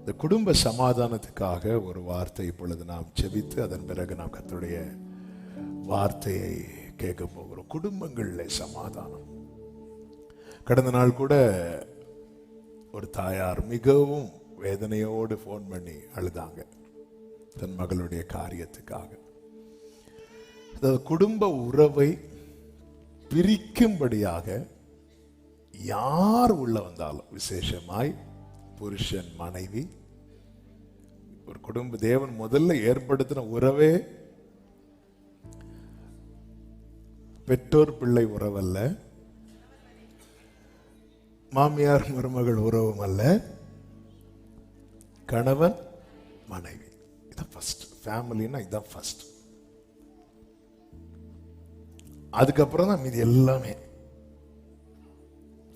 இந்த குடும்ப சமாதானத்துக்காக ஒரு வார்த்தை இப்பொழுது நாம் செபித்து அதன் பிறகு நாம் கர்த்தருடைய வார்த்தையை கேட்க போகிறோம். குடும்பங்களில் சமாதானம். கடந்த நாள் கூட ஒரு தாயார் மிகவும் வேதனையோடு ஃபோன் பண்ணி அழுதாங்க தன் மகளுடைய காரியத்துக்காக. அதாவது குடும்ப உறவை பிரிக்கும்படியாக யார் உள்ள வந்தாலும், விசேஷமாய் புருஷன் மனைவி, ஒரு குடும்ப தேவன் முதல்ல ஏற்படுத்தின உறவே பெற்றோர் பிள்ளை உறவல்ல, மாமியார் மருமகள் உறவும் அல்ல, கணவன் மனைவி. இதான் ஃபர்ஸ்ட். ஃபேமிலின்னா இதான் ஃபர்ஸ்ட். அதுக்கப்புறம் தான் மீதி எல்லாமே.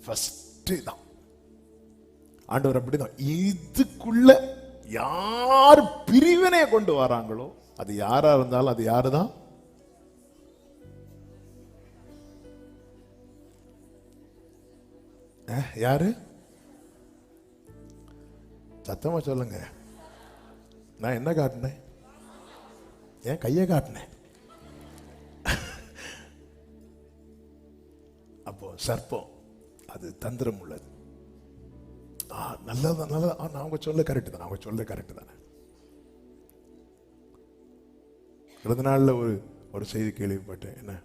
ஃபர்ஸ்ட் தான் ஆண்டவர் அப்படிதான். இதுக்குள்ள யார் பிரிவினையை கொண்டு வராங்களோ அது யாரா இருந்தாலும் அது யாருதான்? யாரு? சத்தமா சொல்லுங்க. நான் என்ன காட்டினேன்? ஏன் கையை காட்டினேன்? அப்போ சர்ப்பம் அது தந்திரம் உள்ளது. நல்லதான் நல்லதான். அவங்க சொல்ல கரெக்ட் தானே, அவங்க சொல்ல கரெக்ட் தானே. கடந்த நாளில் ஒரு செய்தி கேள்விப்பட்டேன். என்ன,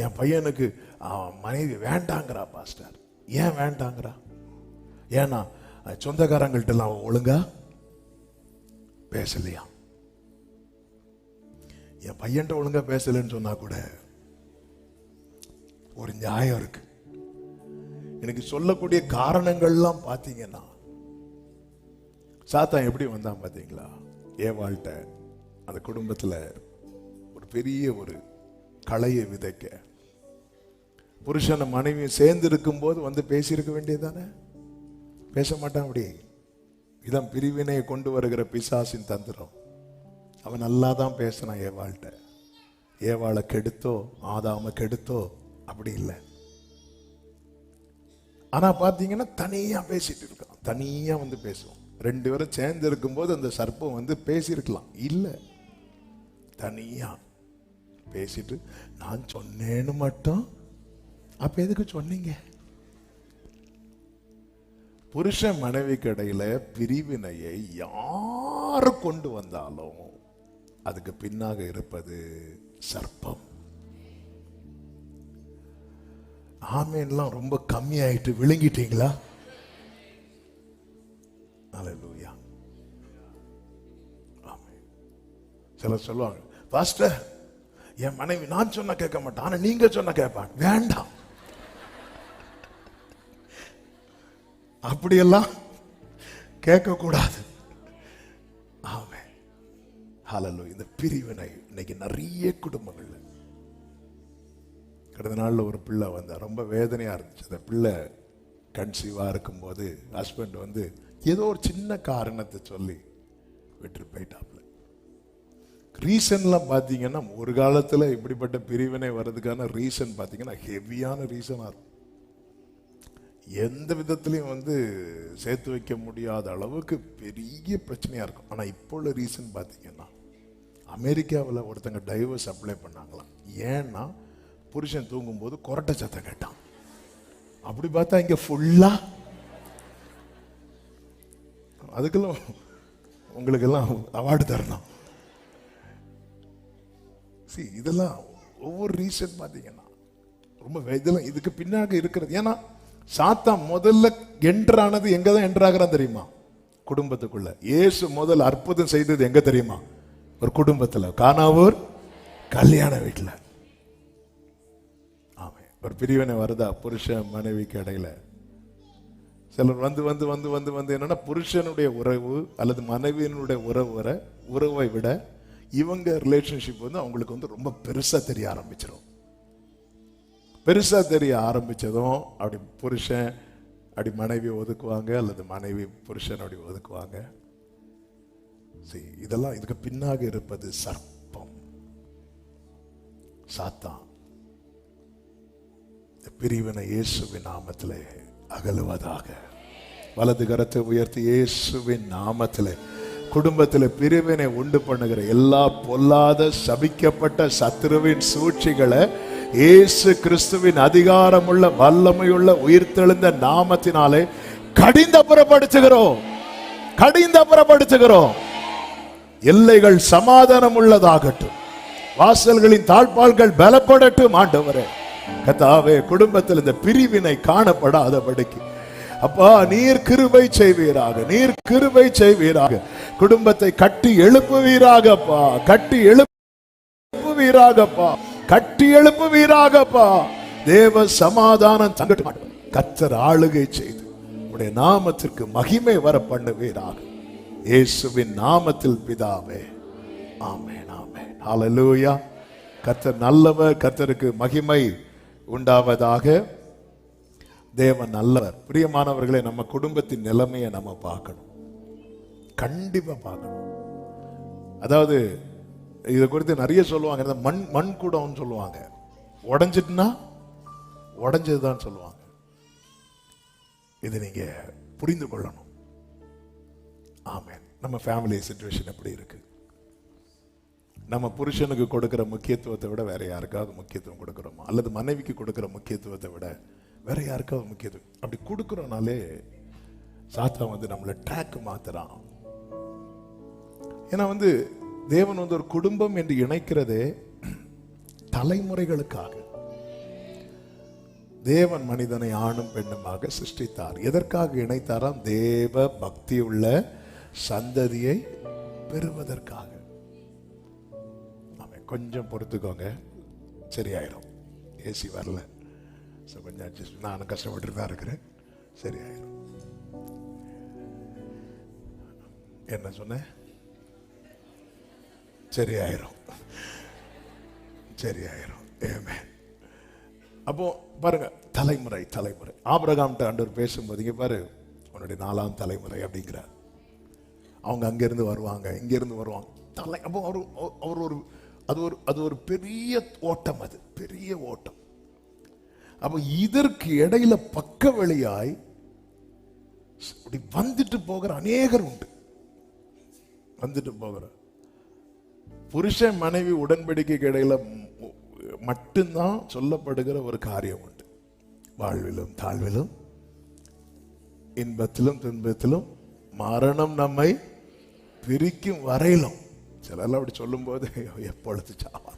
என் பையனுக்கு மனைவி வேண்டாங்கிறா பாஸ்டர். ஏன் வேண்டாங்கிறா? ஏன்னா சொந்தக்காரங்கள்ட்ட எல்லாம் ஒழுங்கா பேசலையா. என் பையன்ட்ட ஒழுங்கா பேசலன்னு சொன்னா கூட ஒரு நியாயம் இருக்கு. எனக்கு சொல்லக்கூடிய காரணங்கள்லாம் பார்த்தீங்கன்னா, சாத்தான் எப்படி வந்தான் பார்த்தீங்களா? ஏவாள்கிட்ட அந்த குடும்பத்தில் ஒரு பெரிய ஒரு களையை விதைக்க, புருஷனை மனைவியும் சேர்ந்து இருக்கும் போது வந்து பேசியிருக்க வேண்டியதானே? பேச மாட்டான். அப்படி இதான் பிரிவினையை கொண்டு வருகிற பிசாசின் தந்திரம். அவன் நல்லா தான் பேசினான் ஏவாள்கிட்ட. ஏவாளை கெடுத்தோ ஆதாம கெடுத்தோ அப்படி இல்லை. ஆனா பாத்தீங்கன்னா தனியா பேசிட்டு இருக்கான். தனியா வந்து பேசுவோம். ரெண்டு பேரும் சேர்ந்து இருக்கும்போது அந்த சர்ப்பம் வந்து பேசியிருக்கலாம். இல்லை, தனியா பேசிட்டு நான் சொன்னேன்னு மட்டும். அப்ப எதுக்கு சொன்னீங்க? புருஷன் மனைவிக்கு இடையில பிரிவினையை யாரு கொண்டு வந்தாலும் அதுக்கு பின்னாக இருப்பது சர்ப்பம். ஆமேன்லாம் ரொம்ப கம்மியாயிட்டு விழுங்கிட்டீங்களா? அல்லேலூயா. ஆமென். சிலர் சொல்லுவாங்க, பாஸ்டர் என் மனைவி நான் சொன்ன கேட்க மாட்டான், ஆனா நீங்க சொன்ன கேட்பான். வேண்டாம், அப்படியெல்லாம் கேட்க கூடாது. ஆமென். ஹல்லேலூயா. இந்த பிரிவினை இன்னைக்கு நிறைய குடும்பங்கள்ல. கடந்த நாளில் ஒரு பிள்ளை வந்தா, ரொம்ப வேதனையா இருந்துச்சு. அந்த பிள்ளை கன்சீவா இருக்கும்போது ஹஸ்பண்ட் வந்து ஏதோ ஒரு சின்ன காரணத்தை சொல்லி விட்டு போயிட்டாப்ல. ரீசன்லாம் பார்த்தீங்கன்னா, ஒரு காலத்தில் இப்படிப்பட்ட பிரிவினை வர்றதுக்கான ரீசன் பார்த்தீங்கன்னா ஹெவியான ரீசனாக இருக்கும். எந்த விதத்துலையும் வந்து சேர்த்து வைக்க முடியாத அளவுக்கு பெரிய பிரச்சனையாக இருக்கும். ஆனால் இப்போ உள்ள ரீசன் பார்த்தீங்கன்னா, அமெரிக்காவில் ஒருத்தங்க டைவர்ஸ் அப்ளை பண்ணாங்களாம். ஏன்னா புருஷன் தூங்கும்போது கொரட்டை சத்தம் கேட்டான். அப்படி பார்த்தா இங்கே ஃபுல்லா அதுக்கெல்லாம் உங்களுக்கெல்லாம் அவார்டு தரணும். இதெல்லாம் ஒவ்வொரு ரீசன் பார்த்தீங்கன்னா ரொம்ப இதெல்லாம் இதுக்கு பின்னாக இருக்கிறது. ஏன்னா சாத்தான் முதல்ல என்ட்ரானது எங்க தான் என்ட்ராகிறான் தெரியுமா? குடும்பத்துக்குள்ள. இயேசு முதல் அற்புதம் செய்தது எங்க தெரியுமா? ஒரு குடும்பத்தில், கானாவூர் கல்யாண வீட்டில். ஆமே. ஒரு பிரிவினை வருதா புருஷன் மனைவிக்கு இடையில? சிலர் வந்து வந்து வந்து வந்து வந்து என்னன்னா, புருஷனுடைய உறவு அல்லது மனைவியினுடைய உறவை விட இவங்க ரிலேஷன்ஷிப் வந்து அவங்களுக்கு வந்து ரொம்ப பெருசா தெரிய ஆரம்பிச்சிடும். பெருசா தெரிய ஆரம்பிச்சதும் அப்படி புருஷன் அப்படி மனைவி ஒதுக்குவாங்க, அல்லது மனைவி புருஷன் அப்படி ஒதுக்குவாங்க. இதெல்லாம் இதுக்கு பின்னாக இருப்பது சர்ப்பம், சாத்தான். பிரிவினை இயேசுவின் நாமத்திலே அகலுவதாக. வலது கரத்தை உயர்த்தி இயேசுவின் நாமத்திலே குடும்பத்தில் பிரிவினை உண்டு பண்ணுகிற எல்லா பொல்லாத சபிக்கப்பட்ட சத்துருவின் சூழ்ச்சிகளை இயேசு கிறிஸ்துவின் அதிகாரமுள்ள வல்லமையுள்ள உயிர்த்தெழுந்த நாமத்தினாலே கடிந்தப்புறப்படுத்துகிறோம். எல்லைகள் சமாதானம் உள்ளதாகட்டும். வாசல்களின் தாழ்பால்கள் பலப்படட்டும். ஆண்டவரே கர்த்தாவே, குடும்பத்தில் இந்த பிரிவினை காணப்படாதபடிக்கு அப்பா நீர் கிருபை செய்வீராக, நீர் கிருபை செய்வீராக. குடும்பத்தை கட்டி எழுப்புவீராகப்பா, கட்டி எழுப்புவீராகப்பா, கட்டி எழுப்புவீராகப்பா. தேவ சமாதானம் தங்கட்டும். கர்த்தர் ஆளுகை செய்து உடைய நாமத்திற்கு மகிமை வர பண்ணுவீராக. இயேசுவின் நாமத்தில் பிதாவே, ஆமென், ஆமென். ஹல்லேலூயா. கர்த்தர் நல்லவர், கர்த்தருக்கு மகிமை உண்டாவதாக. தேவன் நல்லவர். பிரியமானவர்களே, நம்ம குடும்பத்தின் நிலைமையை நம்ம பார்க்கணும், கண்டிப்பா பார்க்கணும். அதாவது இதை குறித்து நிறைய சொல்லுவாங்க. மண் கூடம்னு சொல்லுவாங்க. உடைஞ்சிட்டுனா உடைஞ்சதுதான் சொல்லுவாங்க. இதை நீங்க புரிந்து கொள்ளணும். ஆமென். நம்ம ஃபேமிலி சிச்சுவேஷன் எப்படி இருக்கு? நம்ம புருஷனுக்கு கொடுக்கிற முக்கியத்துவத்தை விட வேற யாருக்காவது முக்கியத்துவம் கொடுக்கிறோமா? அல்லது மனைவிக்கு கொடுக்கிற முக்கியத்துவத்தை விட வேற யாருக்காவது முக்கியத்துவம் அப்படி கொடுக்கிறோம்னாலே சாத்தான் நம்மளை ட்ராக் மாத்துறான். ஏன்னா தேவன் ஒரு குடும்பம் என்று இணைக்கிறதே தலைமுறைகளுக்காக. தேவன் மனிதனை ஆணும் பெண்ணுமாக சிருஷ்டித்தார். எதற்காக இணைத்தாராம்? தேவ பக்தி உள்ள சந்ததியை பெறுவதற்காக. கொஞ்சம் பொறுத்துக்கோங்க, சரியாயிரும். ஏசி வரல, கொஞ்சம் அட்ஜஸ்ட். நானும் கஷ்டப்பட்டு தான் இருக்கிறேன். சரியாயிரும். என்ன சொன்ன? சரியாயிரும், சரியாயிரும். ஆமென். அப்போ பாருங்க, தலைமுறை தலைமுறை. ஆபிரகாம்கிட்ட ஆண்டவர் பேசும்போது இங்க பாரு, உன்னுடைய 4ஆம் தலைமுறை அப்படிங்கிறார். அவங்க அங்கிருந்து வருவாங்க, இங்கிருந்து வருவாங்க. அப்போ அவர் ஒரு அது ஒரு பெரிய ஓட்டம், அது பெரிய ஓட்டம். அப்ப இதற்கு இடையில பக்க வழியாய் வந்துட்டு போகிற அநேகர் உண்டு. வந்துட்டு போகிற புருஷன் மனைவி உடன்படிக்கைக்கு இடையில மட்டும்தான் சொல்லப்படுகிற ஒரு காரியம் உண்டு. வாழ்விலும் தாழ்விலும், இன்பத்திலும் துன்பத்திலும், மரணம் நம்மை பிரிக்கும் வரையிலும். சிலர்லாம் அப்படி சொல்லும் போது எப்பொழுது சாவா,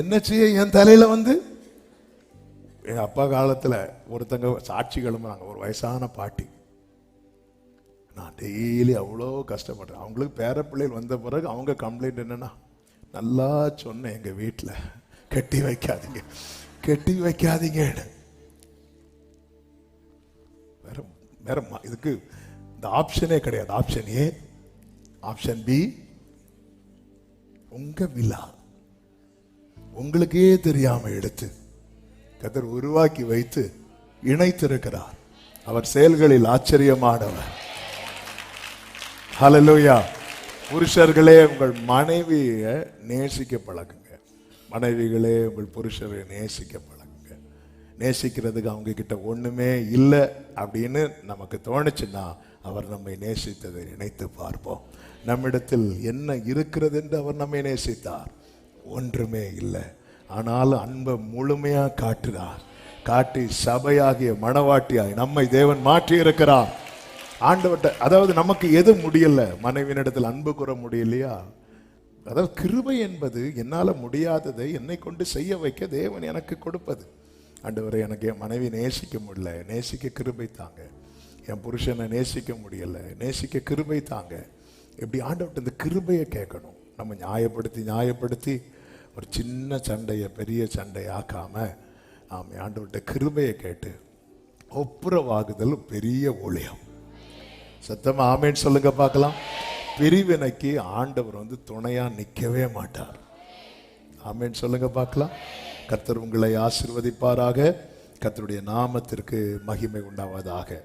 என்ன செய்ய? என் தலையில என் அப்பா காலத்துல ஒருத்தங்க சாட்சி கிளம்புறாங்க. ஒரு வயசான பாட்டி. நான் டெய்லி அவ்வளோ கஷ்டப்படுறேன். அவங்களுக்கு பேர பிள்ளைகள் வந்த பிறகு அவங்க கம்ப்ளைண்ட் என்னன்னா, நல்லா சொன்னேன் எங்க வீட்டில், கட்டி வைக்காதீங்க, கட்டி வைக்காதீங்க. வேற வேற இதுக்கு இந்த ஆப்ஷனே கிடையாது. Option A, option B. உங்க விழா உங்களுக்கே தெரியாம எடுத்து கர்த்தர் உருவாக்கி வைத்து இணைத்திருக்கிறார். அவர் செயல்களில் ஆச்சரியமானவர். ஹல்லேலூயா. புருஷர்களே, உங்கள் மனைவியை நேசிக்க பழகுங்க. மனைவிகளே, உங்கள் புருஷரை நேசிக்க பழகுங்க. நேசிக்கிறதுக்கு அவங்க கிட்ட ஒண்ணுமே இல்லை அப்படின்னு நமக்கு தோணுச்சுன்னா, அவர் நம்மை நேசித்ததை நினைத்து பார்ப்போம். நம்மிடத்தில் என்ன இருக்கிறது என்று அவர் நம்மை நேசித்தார்? ஒன்றுமே இல்லை. ஆனாலும் அன்பை முழுமையா காட்டுகிறார். காட்டி சபையாகிய மணவாட்டியாய் நம்மை தேவன் மாற்றி இருக்கிறார். ஆண்டவர்கிட்ட, அதாவது நமக்கு எது முடியல, மனைவியினிடத்தில் அன்பு கூற முடியலையா? அதாவது கிருபை என்பது என்னால முடியாததை என்னை கொண்டு செய்ய வைக்க தேவன் எனக்கு கொடுப்பது. ஆண்டவரை, எனக்கு என் மனைவி நேசிக்க முடியல, நேசிக்க கிருபை தாங்க. என் புருஷனை நேசிக்க முடியல, நேசிக்க கிருபை தாங்க. இப்படி ஆண்டவர்கிட்ட இந்த கிருபையை கேட்கணும். நம்ம நியாயப்படுத்தி ஒரு சின்ன சண்டையை பெரிய சண்டையாக்காம ஆண்டவர்கிட்ட கிருபையை கேட்டு ஒப்புரவாகுதல் பெரிய ஊழியம். சத்தமா ஆமேன்னு சொல்லுங்க பார்க்கலாம். பிரிவினைக்கு ஆண்டவர் துணையா நிற்கவே மாட்டார். ஆமேன்னு சொல்லுங்க பார்க்கலாம். கர்த்தர் உங்களை ஆசீர்வதிப்பாராக. கர்த்தருடைய நாமத்திற்கு மகிமை உண்டாவதாக.